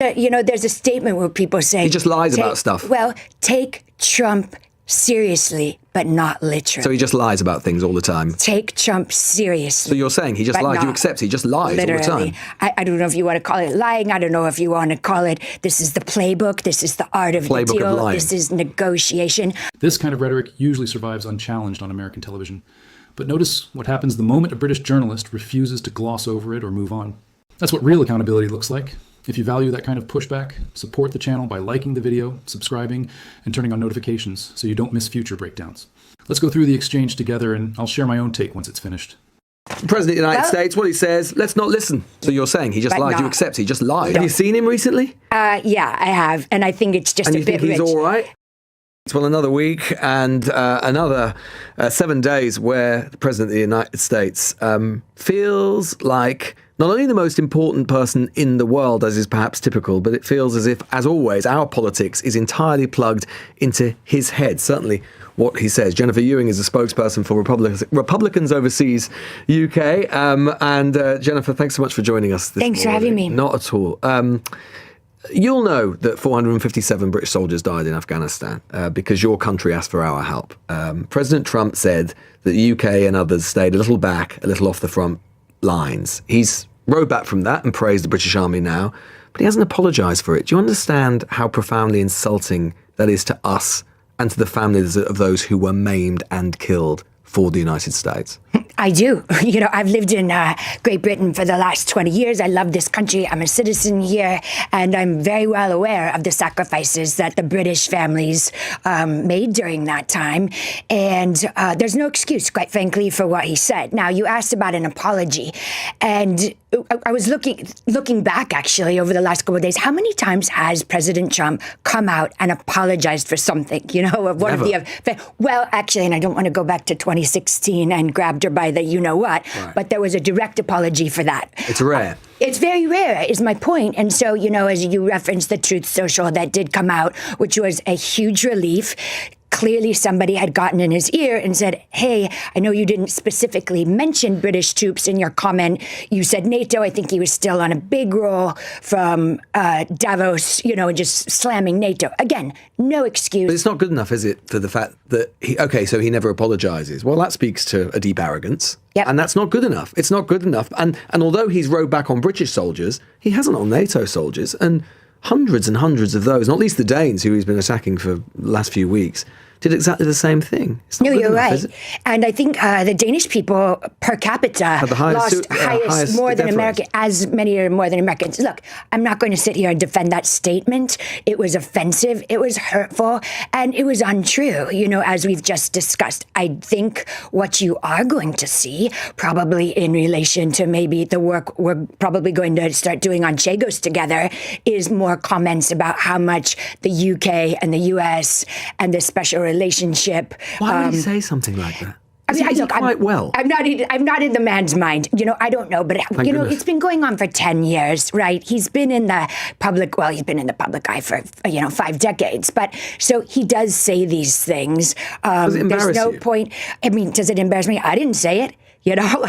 There's a statement where people say... He just lies about stuff. Well, take Trump seriously, but not literally. So he just lies about things all the time. Take Trump seriously. So you're saying he just lies. You accept he just lies literally. All the time. I don't know if you want to call it lying. I don't know if you want to call it, this is the playbook. This is the art of the deal. Of lying. This is negotiation. This kind of rhetoric usually survives unchallenged on American television. But notice what happens the moment a British journalist refuses to gloss over it or move on. That's what real accountability looks like. If you value that kind of pushback, support the channel by liking the video, subscribing, and turning on notifications so you don't miss future breakdowns. Let's go through the exchange together, and I'll share my own take once it's finished. The President of the United States, what he says, let's not listen. So you're saying he just lied. You accept he just lied. Have you seen him recently? Yeah, I have. And I think it's just a bit rich. And you think he's all right? Well, another week and another 7 days where the President of the United States feels like not only the most important person in the world, as is perhaps typical, but it feels as if, as always, our politics is entirely plugged into his head. Certainly what he says. Jennifer Ewing is a spokesperson for Republicans Overseas UK. Jennifer, thanks so much for joining us this morning. Thanks for having me. Not at all. You'll know that 457 British soldiers died in Afghanistan because your country asked for our help. President Trump said that the UK and others stayed a little back, a little off the front lines. He's rode back from that and praised the British Army now, but he hasn't apologised for it. Do you understand how profoundly insulting that is to us and to the families of those who were maimed and killed for the United States? I do. I've lived in Great Britain for the last 20 years. I love this country. I'm a citizen here, and I'm very well aware of the sacrifices that the British families made during that time. And there's no excuse, quite frankly, for what he said. Now, you asked about an apology, and I was looking back, actually, over the last couple of days. How many times has President Trump come out and apologized for something? Well, actually, and I don't want to go back to 2016 and grabbed her by the you-know-what, right. But there was a direct apology for that. It's rare. It's very rare, is my point. And so, as you referenced the Truth Social that did come out, which was a huge relief. Clearly somebody had gotten in his ear and said, hey, I know you didn't specifically mention British troops in your comment. You said NATO. I think he was still on a big roll from Davos, and just slamming NATO. Again, no excuse. But it's not good enough, is it, for the fact that, so he never apologises. Well, that speaks to a deep arrogance. Yep. And that's not good enough. It's not good enough. And although he's rode back on British soldiers, he hasn't on NATO soldiers. And hundreds and hundreds of those, not least the Danes, who he's been attacking for the last few weeks, did exactly the same thing. No, you're right. And I think the Danish people per capita lost highest more than American, as many or more than Americans. Look, I'm not going to sit here and defend that statement. It was offensive, it was hurtful, and it was untrue, as we've just discussed. I think what you are going to see, probably in relation to maybe the work we're probably going to start doing on Chagos together, is more comments about how much the UK and the US and the special relationship. Why would he say something like that? Well. I'm not in the man's mind. I don't know, but it's been going on for 10 years, right? He's been in the public. Well, he's been in the public eye for 5 decades. But so he does say these things. Does it embarrass there's no you? point. I mean, does it embarrass me? I didn't say it.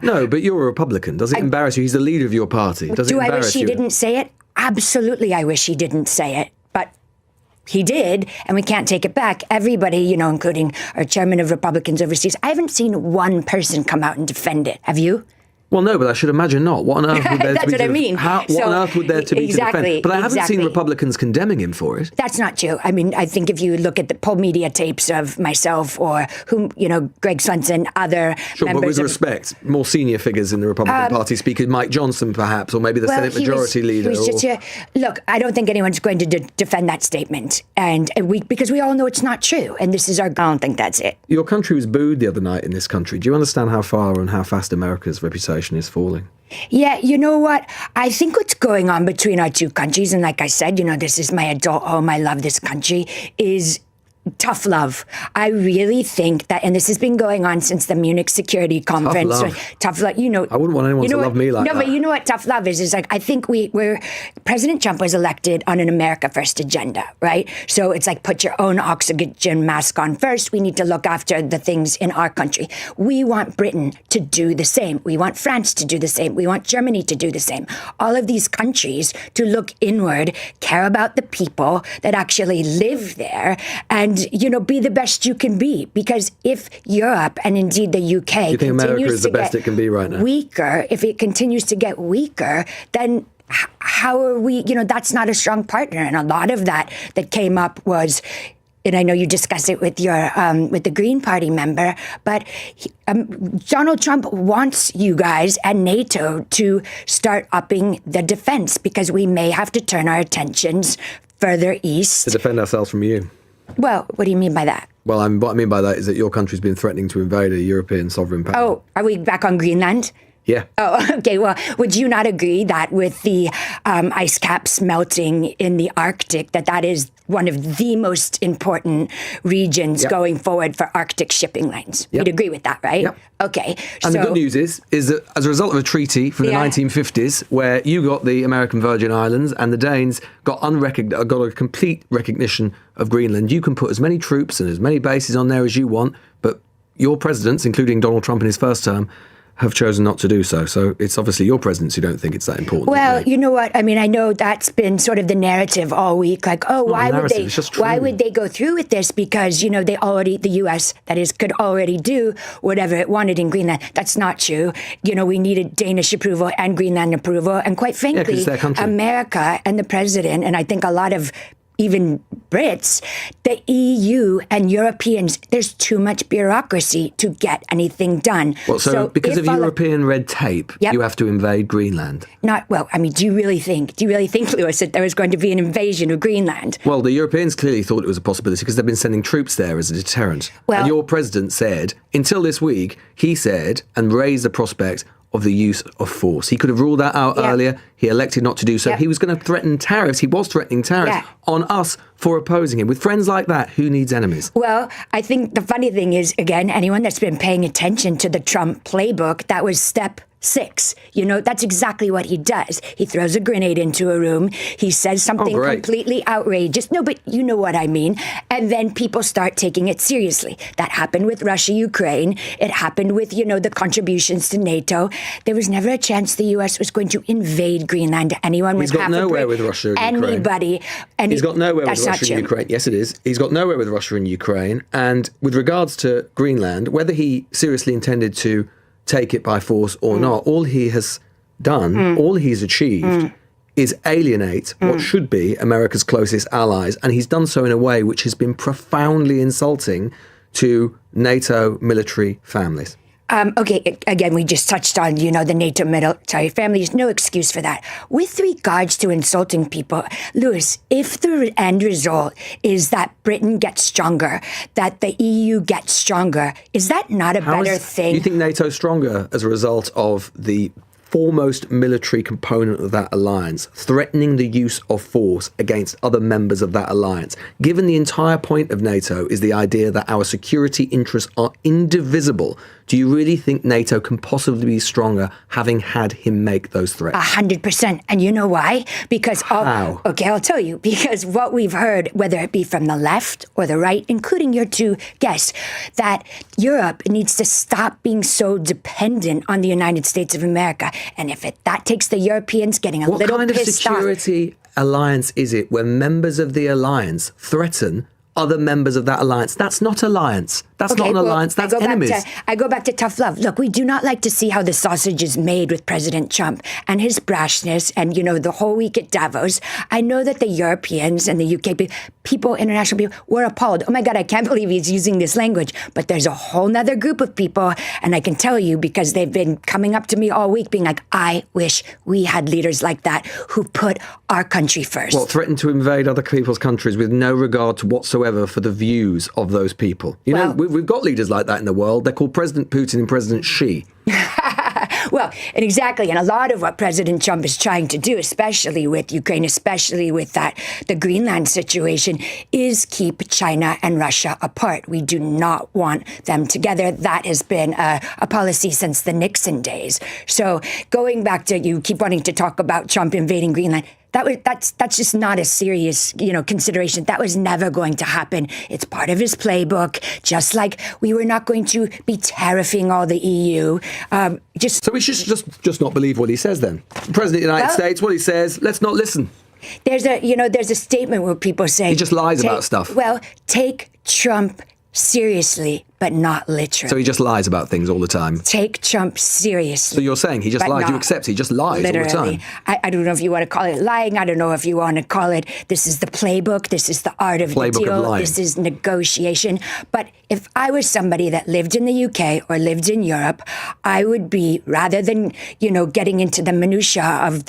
No, but you're a Republican. Does it embarrass you? He's the leader of your party. Do I wish he didn't say it? Absolutely, I wish he didn't say it. But he did, and we can't take it back. Everybody, including our chairman of Republicans Overseas, I haven't seen one person come out and defend it. Have you? Well, no, but I should imagine not. What on earth would there That's to be what I mean. What on earth would there to be to defend? But I haven't seen Republicans condemning him for it. That's not true. I mean, I think if you look at the poll media tapes of myself or Greg Swenson, other sure, members but with respect, more senior figures in the Republican Party, Speaker Mike Johnson, perhaps, or maybe the Senate Majority Leader. Look, I don't think anyone's going to defend that statement, and because we all know it's not true, and this is I don't think that's it. Your country was booed the other night in this country. Do you understand how far and how fast America's reputation is falling? Yeah, you know what? I think what's going on between our two countries, and like I said, this is my adult home, I love this country, is tough love. I really think that, and this has been going on since the Munich Security Conference. Tough love. You know, I wouldn't want anyone to love me like that. No, but you know what tough love is? It's like, I think President Trump was elected on an America First agenda, right? So it's like, put your own oxygen mask on first. We need to look after the things in our country. We want Britain to do the same. We want France to do the same. We want Germany to do the same. All of these countries to look inward, care about the people that actually live there, and, you know, be the best you can be. Because if Europe, and indeed the UK, you think America is the best it can be right now? Weaker, if it continues to get weaker, then how are we, you know, that's not a strong partner. And a lot of that came up was, and I know you discussed it with your with the Green Party member, but Donald Trump wants you guys and NATO to start upping the defense, because we may have to turn our attentions further east to defend ourselves from you. Well, what do you mean by that? Well, what I mean by that is that your country's been threatening to invade a European sovereign power. Oh, are we back on Greenland? Yeah. Oh, okay. Well, would you not agree that with the ice caps melting in the Arctic, that is one of the most important regions going forward for Arctic shipping lanes? You'd agree with that, right? Yep. Okay. And the good news is that as a result of a treaty from the 1950s, where you got the American Virgin Islands and the Danes got a complete recognition of Greenland, you can put as many troops and as many bases on there as you want, but your presidents, including Donald Trump in his first term, have chosen not to do so. So it's obviously your presidents who don't think it's that important. Well, you know what? I mean, I know that's been sort of the narrative all week. Like, oh, why would they go through with this? Because, you know, the U.S., that is, could already do whatever it wanted in Greenland. That's not true. You know, we needed Danish approval and Greenland approval. And quite frankly, America and the president, and I think a lot of even Brits, the EU and Europeans, there's too much bureaucracy to get anything done. Well, so because of European red tape, you have to invade Greenland? I mean, do you really think, Lewis, that there was going to be an invasion of Greenland? Well, the Europeans clearly thought it was a possibility because they've been sending troops there as a deterrent. Well, and your president said, until this week, he said and raised the prospect of the use of force. He could have ruled that out earlier. He elected not to do so. He was going to threaten tariffs. He was threatening tariffs on us for opposing him. With friends like that, who needs enemies? Well, I think the funny thing is, again, anyone that's been paying attention to the Trump playbook, that was step 6. You know, that's exactly what he does. He throws a grenade into a room. He says something completely outrageous. No, but you know what I mean. And then people start taking it seriously. That happened with Russia, Ukraine. It happened with, you know, the contributions to NATO. There was never a chance the U.S. was going to invade Greenland. Anyone with half a brain. He's got nowhere with Russia and Ukraine. Anybody. He's got nowhere with Russia and Ukraine. Yes, it is. He's got nowhere with Russia and Ukraine. And with regards to Greenland, whether he seriously intended to take it by force or not, all he has done, all he's achieved is alienate what should be America's closest allies. And he's done so in a way which has been profoundly insulting to NATO military families. Okay, again, we just touched on, you know, the NATO military family. There's no excuse for that. With regards to insulting people, Lewis, if the end result is that Britain gets stronger, that the EU gets stronger, is that not a better thing? Do you think NATO's stronger as a result of the foremost military component of that alliance threatening the use of force against other members of that alliance, given the entire point of NATO is the idea that our security interests are indivisible? Do you really think NATO can possibly be stronger having had him make those threats? 100%. And you know why? Because How? Okay, I'll tell you. Because what we've heard, whether it be from the left or the right, including your two guests, that Europe needs to stop being so dependent on the United States of America. And if that takes the Europeans getting a little pissed off. What kind of security alliance is it where members of the alliance threaten other members of that alliance? That's not alliance. That's not an alliance. That's enemies. I go back to tough love. Look, we do not like to see how the sausage is made with President Trump and his brashness and, you know, the whole week at Davos. I know that the Europeans and the UK people, international people, were appalled. Oh my God, I can't believe he's using this language. But there's a whole nother group of people, and I can tell you because they've been coming up to me all week being like, I wish we had leaders like that who put our country first. Well, threaten to invade other people's countries with no regard to whatsoever for the views of those people. You know, we've got leaders like that in the world. They're called President Putin and President Xi. Well, and exactly. And a lot of what President Trump is trying to do, especially with Ukraine, especially with the Greenland situation, is keep China and Russia apart. We do not want them together. That has been a policy since the Nixon days. So going back to, you keep wanting to talk about Trump invading Greenland. That's just not a serious, consideration. That was never going to happen. It's part of his playbook. Just like we were not going to be tariffing all the EU. So we should just not believe what he says then. The President of the United States, what he says, let's not listen. There's a statement where people say he just lies about stuff. Well, take Trump seriously, but not literally. So he just lies about things all the time. Take Trump seriously. So you're saying he just lies. You accept he just lies literally. All the time. I don't know if you want to call it lying. I don't know if you want to call it, this is the playbook. This is the art of the deal. This is negotiation. But if I was somebody that lived in the UK or lived in Europe, I would be, rather than, getting into the minutia of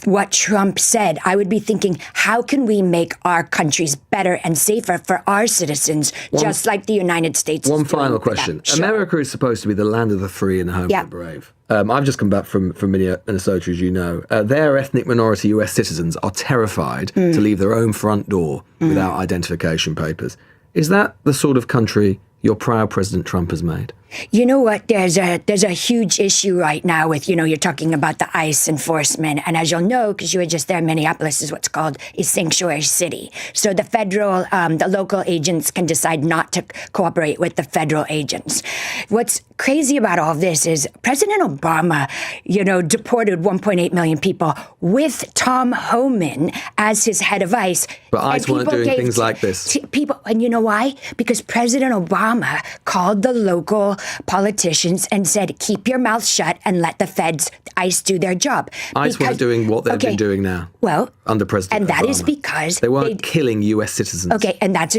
what Trump said, I would be thinking, how can we make our countries better and safer for our citizens, just like the United States? One final question. Sure. America is supposed to be the land of the free and the home of the brave. I've just come back from Minnesota, as you know. Their ethnic minority US citizens are terrified to leave their own front door without identification papers. Is that the sort of country your proud President Trump has made? You know what? There's a huge issue right now with, you're talking about the ICE enforcement. And as you'll know, because you were just there, Minneapolis is what's called a sanctuary city. So the the local agents can decide not to cooperate with the federal agents. What's crazy about all this is President Obama, deported 1.8 million people with Tom Homan as his head of ICE. But ICE weren't doing things like this. And you know why? Because President Obama called the local politicians and said, keep your mouth shut and let the ICE do their job. ICE weren't doing what they've been doing now. Well, under President Obama. And that is because they weren't killing US citizens. Okay, and that's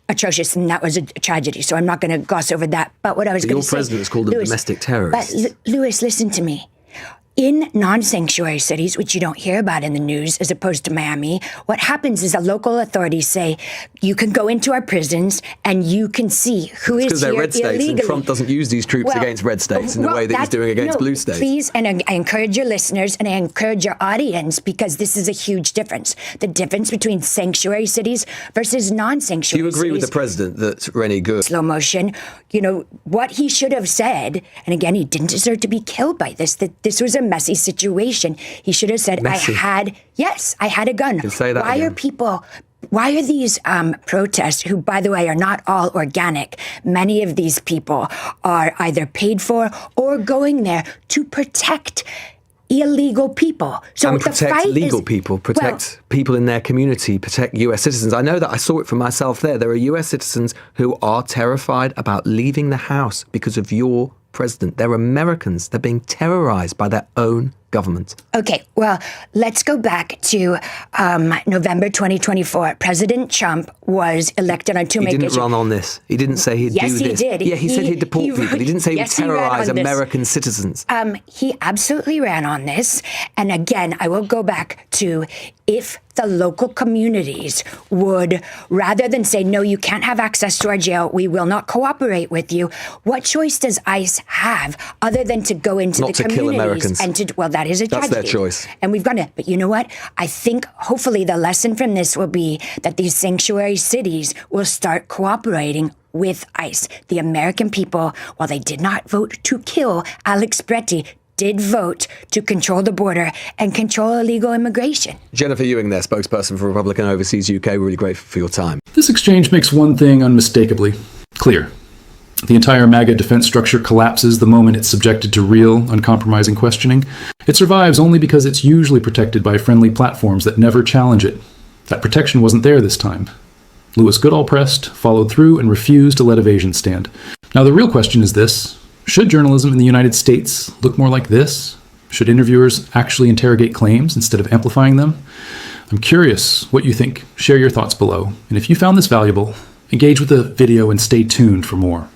atrocious, and that was a tragedy. So I'm not going to gloss over that. But what I was going to say, your president is called a domestic terrorist. But Lewis, listen to me. In non-sanctuary cities, which you don't hear about in the news, as opposed to Miami, what happens is the local authorities say, you can go into our prisons and you can see who is here illegally. Because they're red states, and Trump doesn't use these troops against red states in the way that he's doing against blue states. Please, and I encourage your listeners and I encourage your audience, because this is a huge difference. The difference between sanctuary cities versus non-sanctuary cities. Do you agree with the president that Rennie Good? Slow motion. What he should have said, and again, he didn't deserve to be killed by this, that this was a messy situation. He should have said, messy. I had a gun. You can say that again. Why are these protests, who, by the way, are not all organic? Many of these people are either paid for or going there to protect illegal people. So and protect legal people, protect people in their community, protect US citizens. I know that. I saw it for myself there. There are US citizens who are terrified about leaving the house because of your president. They're Americans. They're being terrorized by their own government. Okay, well, let's go back to November 2024. President Trump was elected on two major issues. He didn't run on this. He didn't say he'd do this. Yes, he did. Yeah, he said he'd deport people. He didn't say he'd terrorize American citizens. He absolutely ran on this. And again, I will go back to, if the local communities would, rather than say, no, you can't have access to our jail, we will not cooperate with you, what choice does ICE have other than to go into the communities? Not to kill Americans. And that is a tragedy. That's their choice. And we've got it. But you know what? I think hopefully the lesson from this will be that these sanctuary cities will start cooperating with ICE. The American people, while they did not vote to kill Alex Bretti, did vote to control the border and control illegal immigration. Jennifer Ewing there, spokesperson for Republican Overseas UK. Really grateful for your time. This exchange makes one thing unmistakably clear. The entire MAGA defense structure collapses the moment it's subjected to real, uncompromising questioning. It survives only because it's usually protected by friendly platforms that never challenge it. That protection wasn't there this time. Louis Goodall pressed, followed through, and refused to let evasion stand. Now the real question is this: should journalism in the United States look more like this? Should interviewers actually interrogate claims instead of amplifying them? I'm curious what you think. Share your thoughts below. And if you found this valuable, engage with the video and stay tuned for more.